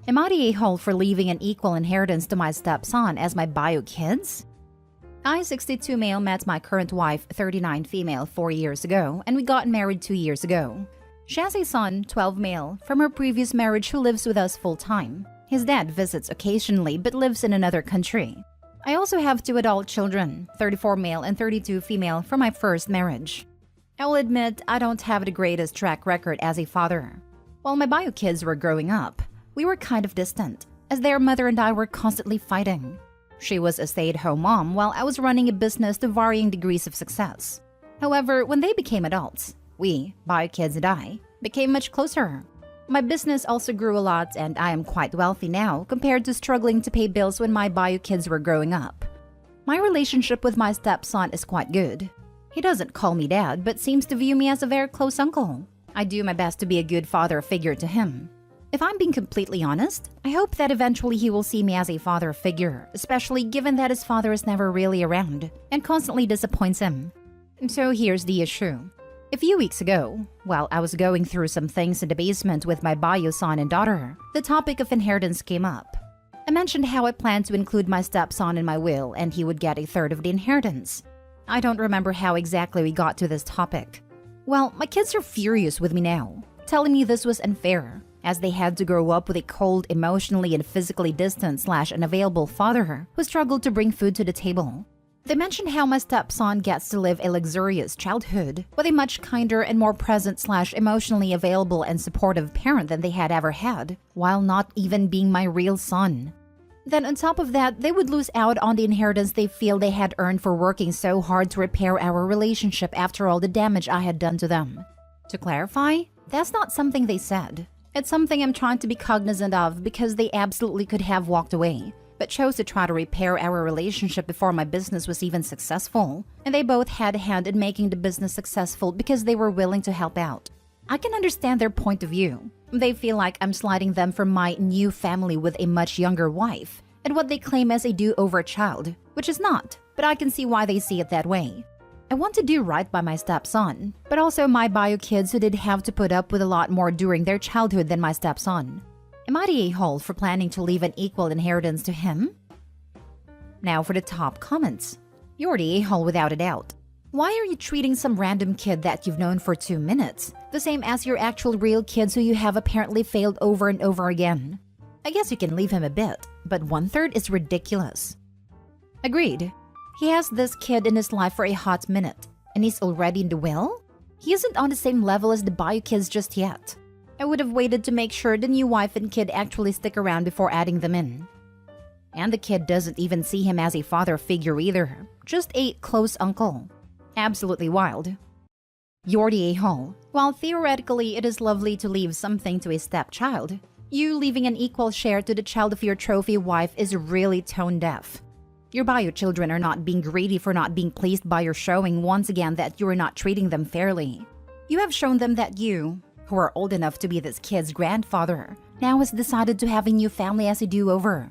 Am I the a-hole for leaving an equal inheritance to my stepson as my bio kids? I, 62 male, met my current wife, 39 female, 4 years ago, and we got married 2 years ago. She has a son, 12 male, from her previous marriage who lives with us full-time. His dad visits occasionally but lives in another country. I also have 2 adult children, 34 male and 32 female, from my first marriage. I will admit I don't have the greatest track record as a father. While my bio kids were growing up, we were kind of distant, as their mother and I were constantly fighting. She was a stay-at-home mom while I was running a business to varying degrees of success. However, when they became adults, we, bio kids and I, became much closer. My business also grew a lot and I am quite wealthy now compared to struggling to pay bills when my bio kids were growing up. My relationship with my stepson is quite good. He doesn't call me dad but seems to view me as a very close uncle. I do my best to be a good father figure to him. If I'm being completely honest, I hope that eventually he will see me as a father figure, especially given that his father is never really around and constantly disappoints him. So here's the issue. A few weeks ago, while I was going through some things in the basement with my bio son and daughter, the topic of inheritance came up. I mentioned how I planned to include my stepson in my will and he would get a third of the inheritance. I don't remember how exactly we got to this topic. Well, my kids are furious with me now, telling me this was unfair, as they had to grow up with a cold, emotionally and physically distant / unavailable father who struggled to bring food to the table. They mentioned how my stepson gets to live a luxurious childhood with a much kinder and more present / emotionally available and supportive parent than they had ever had, while not even being my real son. Then on top of that, they would lose out on the inheritance they feel they had earned for working so hard to repair our relationship after all the damage I had done to them. To clarify, that's not something they said. It's something I'm trying to be cognizant of because they absolutely could have walked away, but chose to try to repair our relationship before my business was even successful, and they both had a hand in making the business successful because they were willing to help out. I can understand their point of view. They feel like I'm sliding them from my new family with a much younger wife, and what they claim as a do-over child, which is not, but I can see why they see it that way. I want to do right by my stepson, but also my bio kids who did have to put up with a lot more during their childhood than my stepson. Am I the a-hole for planning to leave an equal inheritance to him? Now for the top comments. You're the a-hole without a doubt. Why are you treating some random kid that you've known for 2 minutes the same as your actual real kids who you have apparently failed over and over again? I guess you can leave him a bit, but 1/3 is ridiculous. Agreed. He has this kid in his life for a hot minute, and he's already in the will? He isn't on the same level as the bio kids just yet. I would have waited to make sure the new wife and kid actually stick around before adding them in. And the kid doesn't even see him as a father figure either, just a close uncle. Absolutely wild. You're the a-hole. While theoretically it is lovely to leave something to a stepchild, you leaving an equal share to the child of your trophy wife is really tone-deaf. Your bio children are not being greedy for not being pleased by your showing once again that you are not treating them fairly. You have shown them that you, who are old enough to be this kid's grandfather, now has decided to have a new family as a do-over.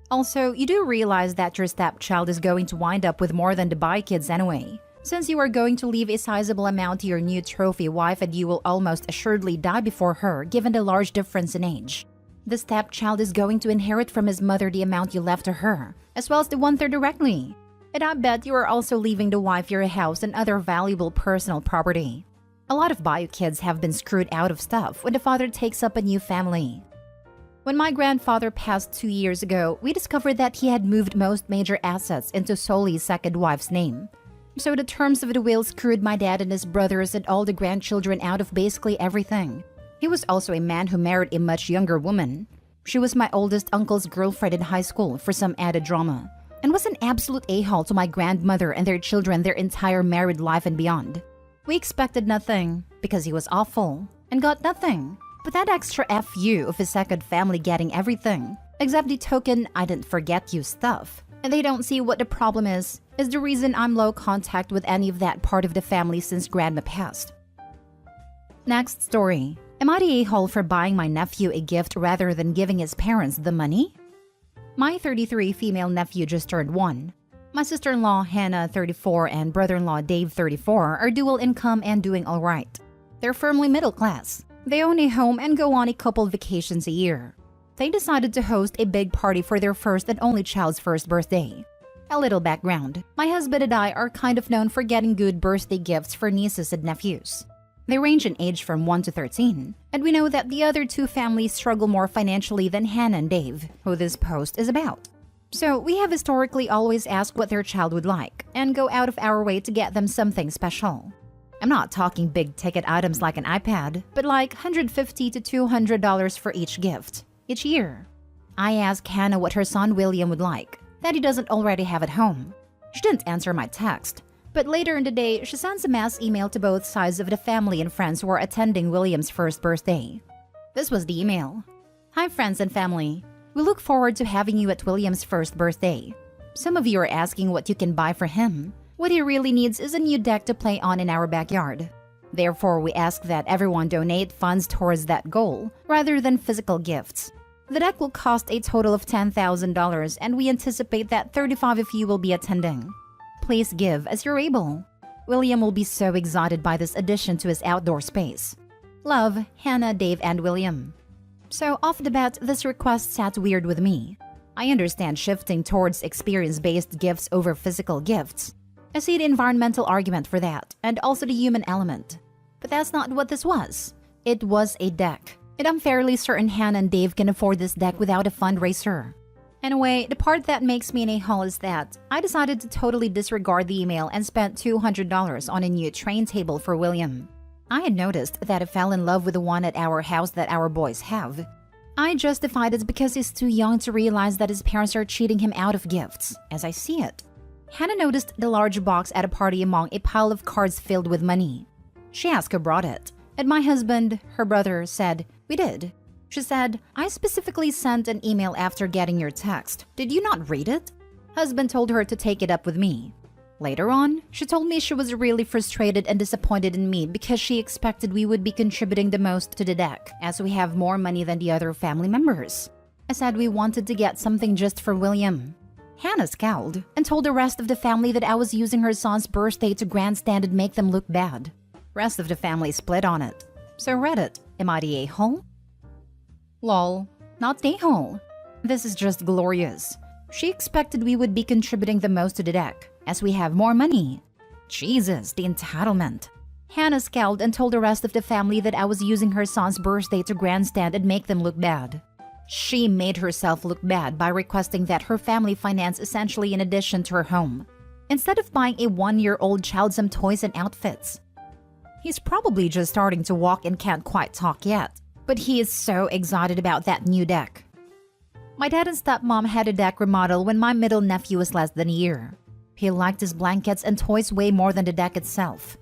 Also, you do realize that your stepchild is going to wind up with more than the bio kids anyway, since you are going to leave a sizable amount to your new trophy wife and you will almost assuredly die before her given the large difference in age. The stepchild is going to inherit from his mother the amount you left to her, as well as the 1/3 directly. And I bet you are also leaving the wife your house and other valuable personal property. A lot of bio kids have been screwed out of stuff when the father takes up a new family. When my grandfather passed 2 years ago, we discovered that he had moved most major assets into solely his second wife's name. So the terms of the will screwed my dad and his brothers and all the grandchildren out of basically everything. He was also a man who married a much younger woman. She was my oldest uncle's girlfriend in high school for some added drama, and was an absolute a-hole to my grandmother and their children their entire married life and beyond. We expected nothing, because he was awful, and got nothing. But that extra FU of his second family getting everything, except the token "I didn't forget you" stuff, and they don't see what the problem is the reason I'm low contact with any of that part of the family since grandma passed. Next story. Am I the a-hole for buying my nephew a gift rather than giving his parents the money? My 33 female nephew just turned 1. My sister-in-law Hannah, 34, and brother-in-law Dave, 34, are dual income and doing alright. They're firmly middle class. They own a home and go on a couple vacations a year. They decided to host a big party for their first and only child's first birthday. A little background. My husband and I are kind of known for getting good birthday gifts for nieces and nephews. They range in age from 1 to 13, and we know that the other two families struggle more financially than Hannah and Dave, who this post is about. So we have historically always asked what their child would like, and go out of our way to get them something special. I'm not talking big-ticket items like an iPad, but like $150 to $200 for each gift, each year. I asked Hannah what her son William would like, that he doesn't already have at home. She didn't answer my text, but later in the day, she sends a mass email to both sides of the family and friends who are attending William's first birthday. This was the email. Hi friends and family. We look forward to having you at William's first birthday. Some of you are asking what you can buy for him. What he really needs is a new deck to play on in our backyard. Therefore, we ask that everyone donate funds towards that goal, rather than physical gifts. The deck will cost a total of $10,000 and we anticipate that 35 of you will be attending. Please give as you're able. William will be so excited by this addition to his outdoor space. Love, Hannah, Dave, and William. So off the bat, this request sat weird with me. I understand shifting towards experience-based gifts over physical gifts. I see the environmental argument for that, and also the human element. But that's not what this was. It was a deck. And I'm fairly certain Hannah and Dave can afford this deck without a fundraiser. Anyway, the part that makes me an a-hole is that I decided to totally disregard the email and spent $200 on a new train table for William. I had noticed that I fell in love with the one at our house that our boys have. I justified it because he's too young to realize that his parents are cheating him out of gifts, as I see it. Hannah noticed the large box at a party among a pile of cards filled with money. She asked who brought it, and my husband, her brother, said, "We did." She said, "I specifically sent an email after getting your text. Did you not read it?" Husband told her to take it up with me. Later on, she told me she was really frustrated and disappointed in me because she expected we would be contributing the most to the deck, as we have more money than the other family members. I said we wanted to get something just for William. Hannah scowled and told the rest of the family that I was using her son's birthday to grandstand and make them look bad. Rest of the family split on it. So Reddit, am I the a-hole? Lol, not the a-hole. This is just glorious. She expected we would be contributing the most to the deck, as we have more money. Jesus, the entitlement. Hannah scowled and told the rest of the family that I was using her son's birthday to grandstand and make them look bad. She made herself look bad by requesting that her family finance essentially in addition to her home, instead of buying a 1-year-old child some toys and outfits. He's probably just starting to walk and can't quite talk yet, but he is so excited about that new deck. My dad and stepmom had a deck remodel when my middle nephew was less than a year. He liked his blankets and toys way more than the deck itself.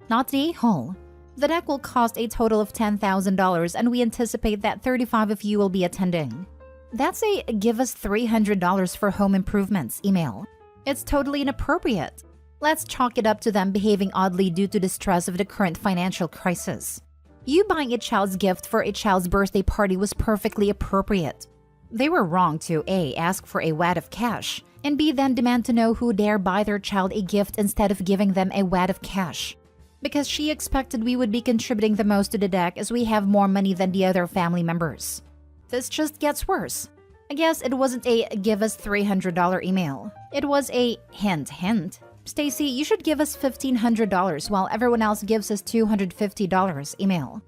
Not the a-hole. The deck will cost a total of $10,000 and we anticipate that 35 of you will be attending. That's a "give us $300 for home improvements" email. It's totally inappropriate. Let's chalk it up to them behaving oddly due to the stress of the current financial crisis. You buying a child's gift for a child's birthday party was perfectly appropriate. They were wrong to A. ask for a wad of cash, and B. then demand to know who dare buy their child a gift instead of giving them a wad of cash. Because she expected we would be contributing the most to the deck as we have more money than the other family members. This just gets worse. I guess it wasn't a "give us $300" email. It was a hint hint. "Stacy, you should give us $1,500 while everyone else gives us $250" email.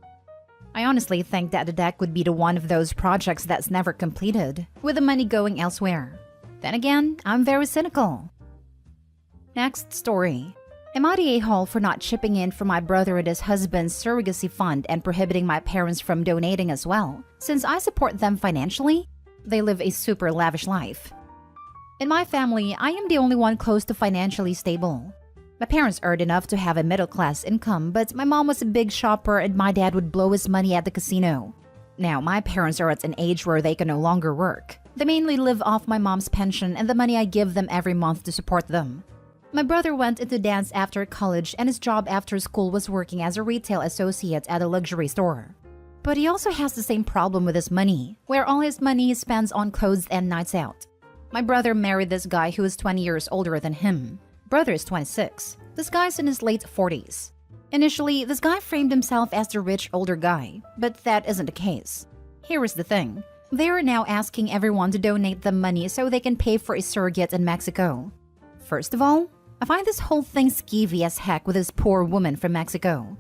I honestly think that the deck would be the one of those projects that's never completed, with the money going elsewhere. Then again, I'm very cynical. Next story. Am I the a-hole for not chipping in for my brother and his husband's surrogacy fund and prohibiting my parents from donating as well, since I support them financially? They live a super lavish life. In my family, I am the only one close to financially stable. My parents earned enough to have a middle-class income, but my mom was a big shopper and my dad would blow his money at the casino. Now, my parents are at an age where they can no longer work. They mainly live off my mom's pension and the money I give them every month to support them. My brother went into dance after college and his job after school was working as a retail associate at a luxury store. But he also has the same problem with his money, where all his money he spends on clothes and nights out. My brother married this guy who is 20 years older than him. Brother is 26. This guy's in his late 40s. Initially, this guy framed himself as the rich older guy, but that isn't the case. Here is the thing. They are now asking everyone to donate them money so they can pay for a surrogate in Mexico. First of all, I find this whole thing skeevy as heck with this poor woman from Mexico.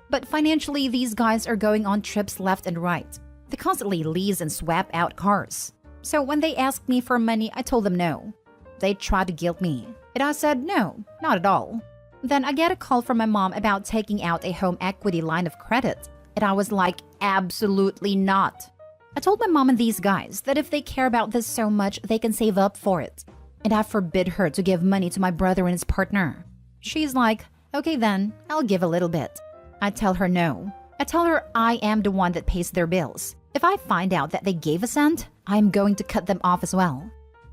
But financially, these guys are going on trips left and right. They constantly lease and swap out cars. So when they asked me for money, I told them no. They tried to guilt me, and I said no, not at all. Then I get a call from my mom about taking out a home equity line of credit, and I was like, absolutely not. I told my mom and these guys that if they care about this so much, they can save up for it. And I forbid her to give money to my brother and his partner. She's like, okay then, I'll give a little bit. I tell her no. I tell her I am the one that pays their bills. If I find out that they gave a cent, I am going to cut them off as well.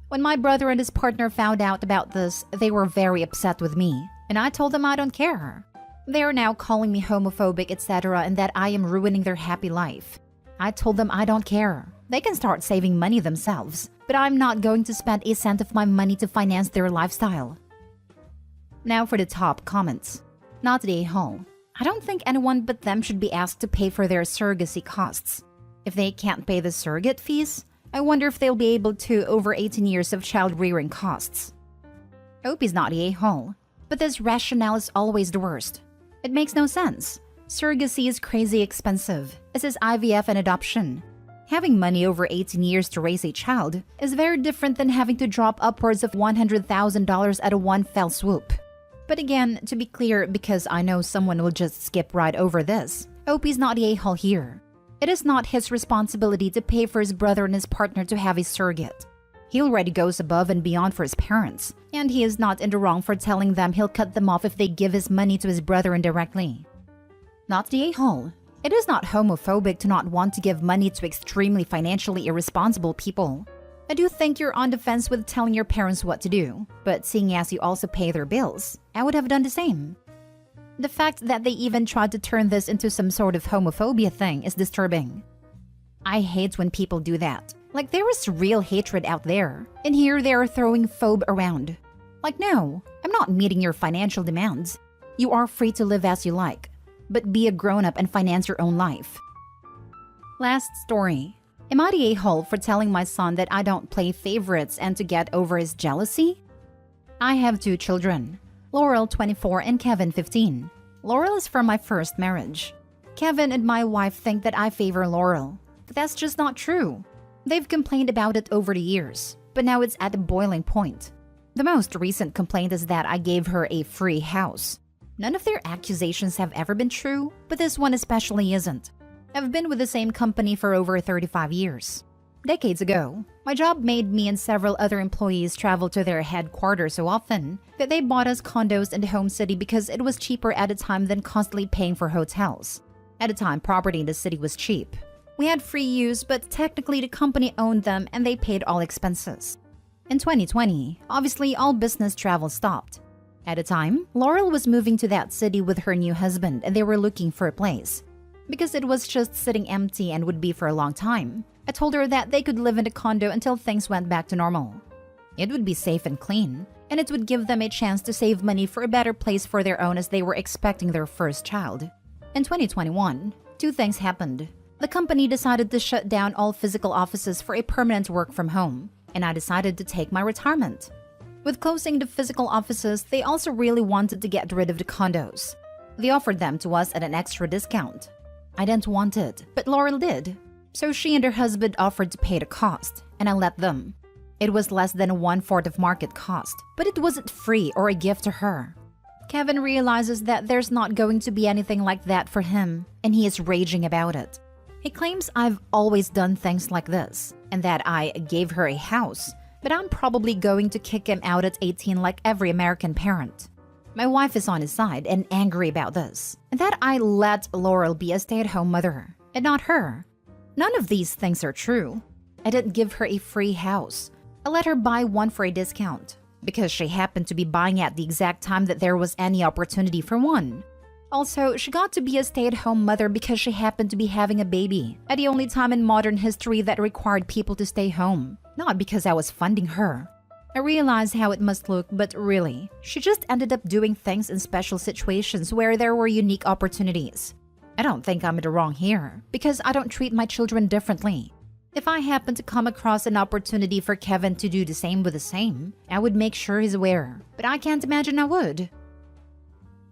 When my brother and his partner found out about this, they were very upset with me, and I told them I don't care. They are now calling me homophobic, etc., and that I am ruining their happy life. I told them I don't care. They can start saving money themselves, but I'm not going to spend a cent of my money to finance their lifestyle. Now for the top comments. Not the a-hole. I don't think anyone but them should be asked to pay for their surrogacy costs. If they can't pay the surrogate fees, I wonder if they'll be able to over 18 years of child rearing costs. Opie's not the a-hole, but this rationale is always the worst. It makes no sense. Surrogacy is crazy expensive, as is IVF and adoption. Having money over 18 years to raise a child is very different than having to drop upwards of $100,000 at a one fell swoop. But again, to be clear, because I know someone will just skip right over this, Opie's not the a-hole here. It is not his responsibility to pay for his brother and his partner to have a surrogate. He already goes above and beyond for his parents, and he is not in the wrong for telling them he'll cut them off if they give his money to his brother indirectly. Not the a-hole. It is not homophobic to not want to give money to extremely financially irresponsible people. I do think you're on the fence with telling your parents what to do, but seeing as you also pay their bills, I would have done the same. The fact that they even tried to turn this into some sort of homophobia thing is disturbing. I hate when people do that. Like there is real hatred out there, and here they are throwing phobe around. Like no, I'm not meeting your financial demands. You are free to live as you like, but be a grown-up and finance your own life. Last story. Am I the a-hole for telling my son that I don't play favorites and to get over his jealousy? I have 2 children. Laurel, 24, and Kevin, 15. Laurel is from my first marriage. Kevin and my wife think that I favor Laurel, but that's just not true. They've complained about it over the years, but now it's at a boiling point. The most recent complaint is that I gave her a free house. None of their accusations have ever been true, but this one especially isn't. I've been with the same company for over 35 years. Decades ago, my job made me and several other employees travel to their headquarters so often that they bought us condos in the home city because it was cheaper at a time than constantly paying for hotels. At a time, property in the city was cheap. We had free use, but technically the company owned them and they paid all expenses. In 2020, obviously all business travel stopped. At a time, Laurel was moving to that city with her new husband and they were looking for a place. Because it was just sitting empty and would be for a long time, I told her that they could live in the condo until things went back to normal. It would be safe and clean, and it would give them a chance to save money for a better place for their own as they were expecting their first child. In 2021, 2 things happened. The company decided to shut down all physical offices for a permanent work from home, and I decided to take my retirement. With closing the physical offices, they also really wanted to get rid of the condos. They offered them to us at an extra discount. I didn't want it, but Laurel did. So she and her husband offered to pay the cost, and I let them. It was less than 1/4 of market cost, but it wasn't free or a gift to her. Kevin realizes that there's not going to be anything like that for him, and he is raging about it. He claims I've always done things like this, and that I gave her a house, but I'm probably going to kick him out at 18 like every American parent. My wife is on his side and angry about this, and that I let Laurel be a stay-at-home mother, and not her. None of these things are true. I didn't give her a free house. I let her buy one for a discount, because she happened to be buying at the exact time that there was any opportunity for one. Also, she got to be a stay-at-home mother because she happened to be having a baby at the only time in modern history that required people to stay home, not because I was funding her. I realized how it must look, but really, she just ended up doing things in special situations where there were unique opportunities. I don't think I'm in the wrong here, because I don't treat my children differently. If I happen to come across an opportunity for Kevin to do the same with the same, I would make sure he's aware, but I can't imagine I would.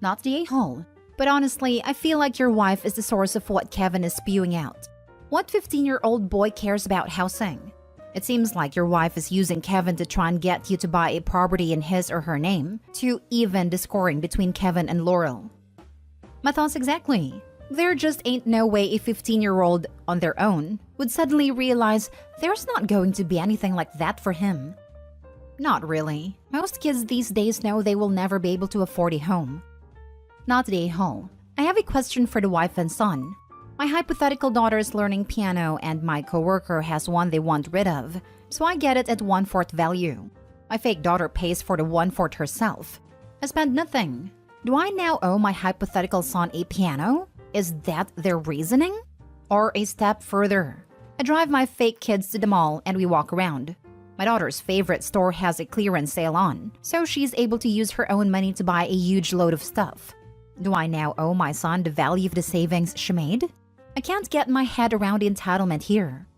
Not the a-hole, but honestly, I feel like your wife is the source of what Kevin is spewing out. What 15-year-old boy cares about housing? It seems like your wife is using Kevin to try and get you to buy a property in his or her name to even the scoring between Kevin and Laurel. My thoughts exactly. There just ain't no way a 15-year-old on their own would suddenly realize there's not going to be anything like that for him. Not really. Most kids these days know they will never be able to afford a home. Not the a-hole. I have a question for the wife and son. My hypothetical daughter is learning piano and my coworker has one they want rid of, so I get it at 1/4 value. My fake daughter pays for the 1/4 herself. I spend nothing. Do I now owe my hypothetical son a piano? Is that their reasoning? Or a step further, I drive my fake kids to the mall and we walk around. My daughter's favorite store has a clearance sale on, so she's able to use her own money to buy a huge load of stuff. Do I now owe my son the value of the savings she made? I can't get my head around the entitlement here.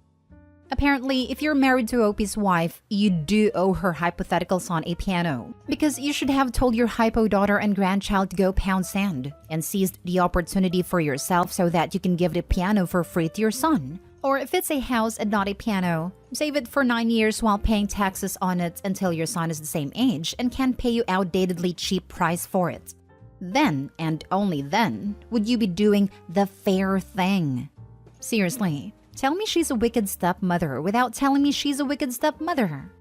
Apparently, if you're married to Opie's wife, you do owe her hypothetical son a piano, because you should have told your hypo daughter and grandchild to go pound sand and seized the opportunity for yourself so that you can give the piano for free to your son. Or if it's a house and not a piano, save it for 9 years while paying taxes on it until your son is the same age and can pay you outdatedly cheap price for it. Then, and only then, would you be doing the fair thing. Seriously, tell me she's a wicked stepmother without telling me she's a wicked stepmother.